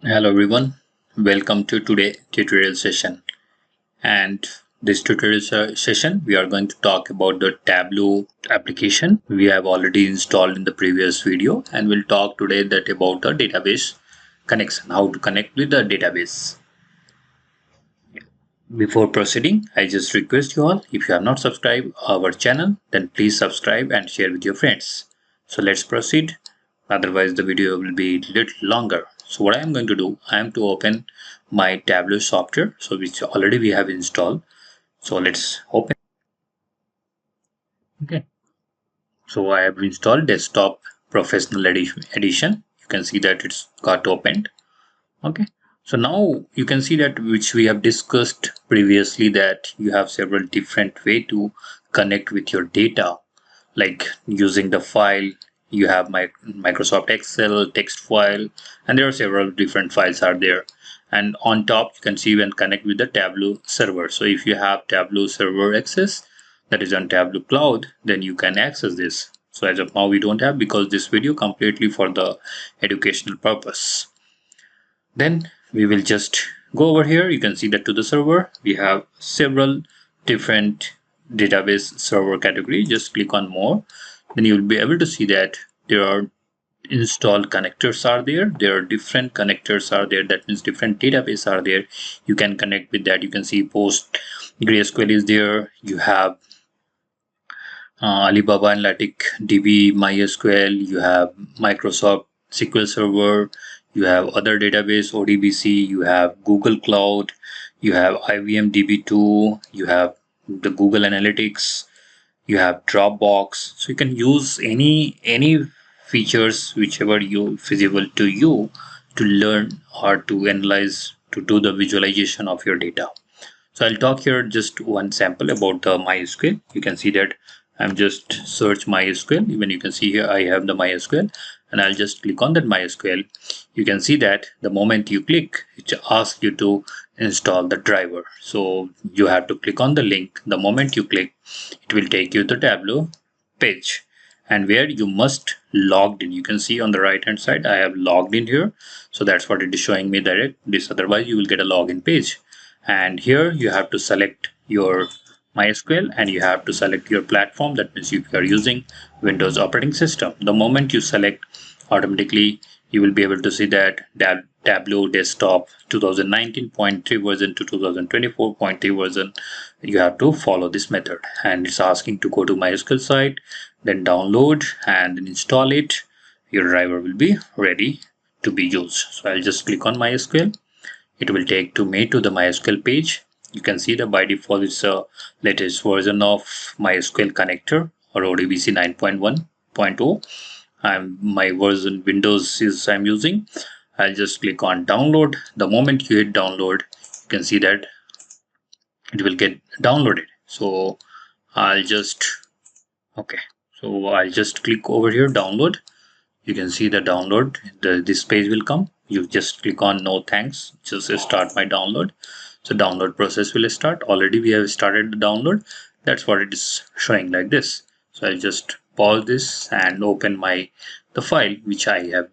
Hello everyone, welcome to today's tutorial session. And this tutorial session we are going to talk about the Tableau application we have already installed in the previous video, and we'll talk today that about the database connection, how to connect with the database. Before proceeding, I just request you all, if you have not subscribed our channel, then please subscribe and share with your friends. So let's proceed. Otherwise the video will be a little longer. So what I am going to do, I am to open my Tableau software, so which already we have installed. So let's open. Okay. So I have installed Desktop Professional Edition. You can see that it's got opened. Okay. So now you can see that which we have discussed previously, that you have several different way to connect with your data, like using the file. You have my Microsoft Excel text file, and there are several different files are there. And on top you can see you can connect with the Tableau server. So if you have Tableau server access, that is on Tableau cloud, then you can access this. So as of now we don't have, because this video completely for the educational purpose. Then we will just go over here. You can see that to the server we have several different database server category. Just click on more, then you will be able to see that there are installed connectors are there. There are different connectors are there. That means different database are there. You can connect with that. You can see PostgreSQL is there. You have Alibaba Analytic DB, MySQL. You have Microsoft SQL Server. You have other database ODBC. You have Google Cloud. You have IBM DB2. You have the Google Analytics. You have Dropbox. So you can use any features whichever you feasible to you to learn or to analyze, to do the visualization of your data. So I'll talk here just one sample about the MySQL. You can see that I'm just search MySQL. Even you can see here I have the MySQL, and I'll just click on that MySQL. You can see that the moment you click, it asks you to install the driver. So you have to click on the link. The moment you click, it will take you to Tableau page, and where you must logged in. You can see on the right hand side I have logged in here, so that's what it is showing me direct this. Otherwise you will get a login page, and here you have to select your MySQL and you have to select your platform. That means if you are using Windows operating system, the moment you select, automatically you will be able to see that Tableau desktop 2019.3 version to 2024.3 version. You have to follow this method, and it's asking to go to MySQL site, then download and then install it. Your driver will be ready to be used. So I'll just click on MySQL. It will take to me to the MySQL page. You can see that by default it's a latest version of MySQL connector or ODBC 9.1.0. My version Windows is I'm using. I'll just click on download. The moment you hit download, you can see that it will get downloaded. So I'll just click over here, download. You can see the download. This page will come. You just click on no thanks, just start my download. So download process will start. Already we have started the download. That's what it is showing like this. So I'll just pause this and open the file which I have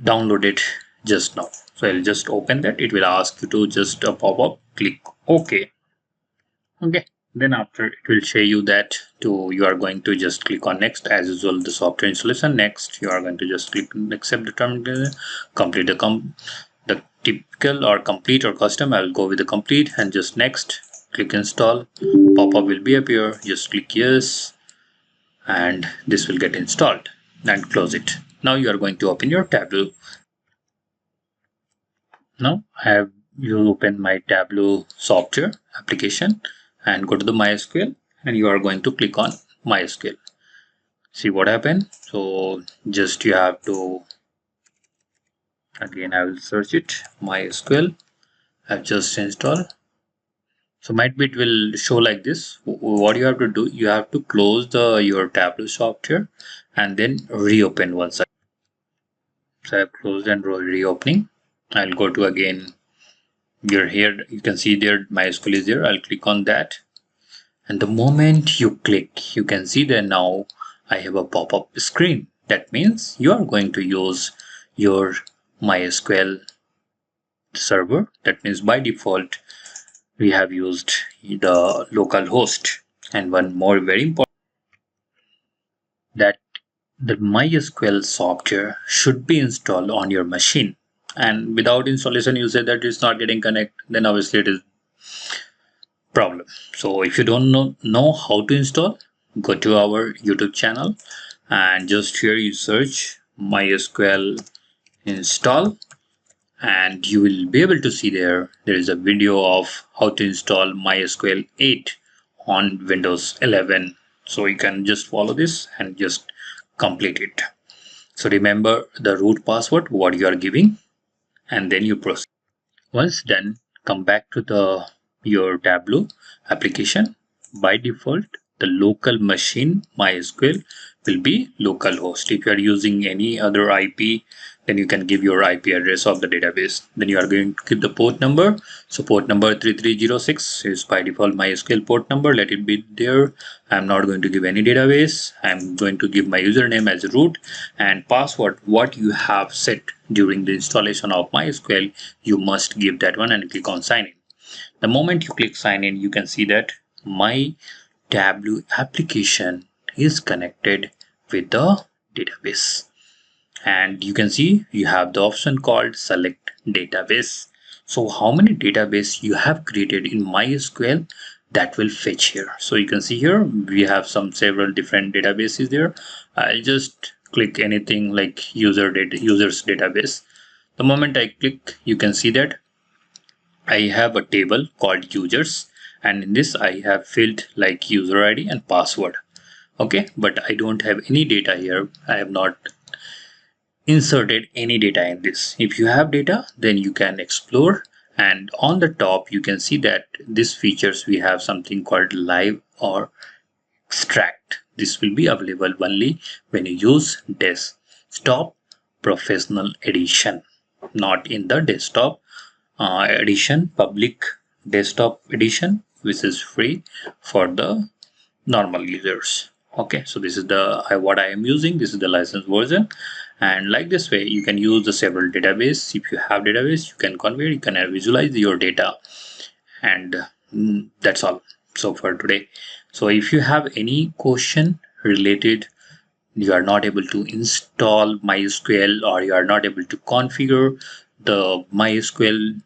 downloaded just now. So I'll just open that. It will ask you to just pop up, click OK. Okay. Then after it will show you that you are going to just click on next. As usual, the software installation next, you are going to just click accept the term, complete the typical or complete or custom. I will go with the complete and just next, click install. Pop-up will be appear. Just click yes, and this will get installed, and close it. Now you are going to open your Tableau. Now I have you open my Tableau software application and go to the MySQL, and you are going to click on MySQL. See what happened. So just you have to, again I will search it, MySQL. I've just installed. So might be it will show like this. What you have to do, you have to close your Tableau software and then reopen once. So I've closed and reopening. I'll go to again here. You can see there MySQL is there. I'll click on that, and the moment you click, you can see that now I have a pop-up screen. That means you are going to use your MySQL server. That means by default we have used the local host. And one more very important, that the MySQL software should be installed on your machine. And without installation, you say that it's not getting connect, then obviously it is problem. So if you don't know how to install, go to our YouTube channel and just here you search MySQL install, and you will be able to see there is a video of how to install MySQL 8 on Windows 11. So you can just follow this and just complete it. So remember the root password what you are giving, and then you proceed. Once done, come back to your Tableau application. By default, the local machine MySQL will be localhost. If you are using any other IP, then you can give your IP address of the database. Then you are going to give the port number. So port number 3306 is by default MySQL port number. Let it be there. I'm not going to give any database. I'm going to give my username as root, and password what you have set during the installation of MySQL. You must give that one and click on sign in. The moment you click sign in, you can see that my Tableau application is connected with the database. And you can see you have the option called select database. So how many database you have created in MySQL, that will fetch here. So you can see here we have several different databases there. I'll just click anything like users database. The moment I click, you can see that I have a table called users, and in this I have filled like user ID and password. Okay, but I don't have any data here. I have not inserted any data in this. If you have data, then you can explore, and on the top you can see that these features we have something called live or extract. This will be available only when you use desktop professional edition, not in the desktop edition, public desktop edition, which is free for the normal users. Okay, so this is the what I am using. This is the licensed version, and like this way you can use the several database. If you have database, you can convert, you can visualize your data, and that's all. So for today, so if you have any question related, you are not able to install MySQL or you are not able to configure the MySQL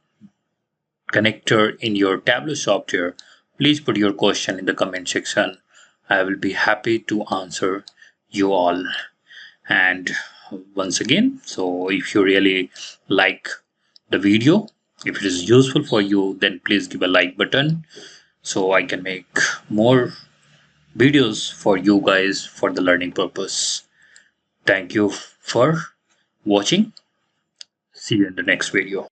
connector in your Tableau software, please put your question in the comment section. I will be happy to answer you all. And once again, so if you really like the video, if it is useful for you, then please give a like button so I can make more videos for you guys for the learning purpose. Thank you for watching. See you in the next video.